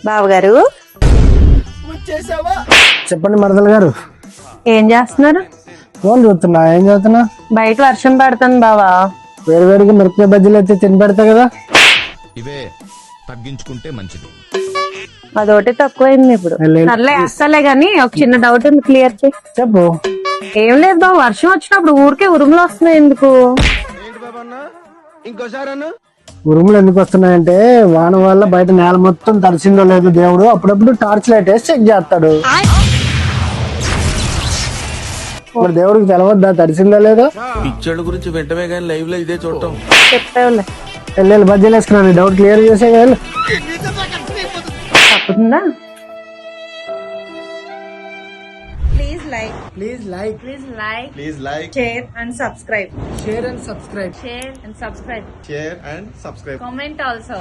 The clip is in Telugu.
బావగారు చెప్పండి మరదలు గారు. ఏం చేస్తున్నారు? ఫోన్ చూస్తున్నా. ఏం చదువుతున్నా? బయట వర్షం పడుతుంది బావా. వేడివేడిగా మిరపకాయ బజ్జీలు అయితే తిని పెడతా కదా. ఇవే తగ్గించుకుంటే మంచిది. అదొకటి తక్కువైంది ఇప్పుడు. సర్లే వేస్తాలే గాని ఒక చిన్న డౌట్ ఉంది, క్లియర్ చేయి. చెప్పు. ఏం లేదు బావ, వర్షం వచ్చినప్పుడు ఊరికే ఉరుములు వస్తున్నాయి ఎందుకు? ఉరుములు ఎందుకు వస్తున్నాయంటే వాన వల్ల బయట నేల మొత్తం తడిసిందో లేదో దేవుడు అప్పుడప్పుడు టార్చ్ లైట్ వేసి చెక్ చేస్తాడు. మరి దేవుడికి తెలవద్దా తడిసిందో లేదో? పిక్చర్ల గురించి వెంటనే కానీ లైవ్ లో ఇదే చూడటం. చెప్తావులే. వెళ్ళి బజ్జీలు వేసుకున్నాను, డౌట్ క్లియర్ చేసే కదా. తప్పుతుందా? Please like share and subscribe. Share and subscribe. Share and subscribe. Share and subscribe. Comment also.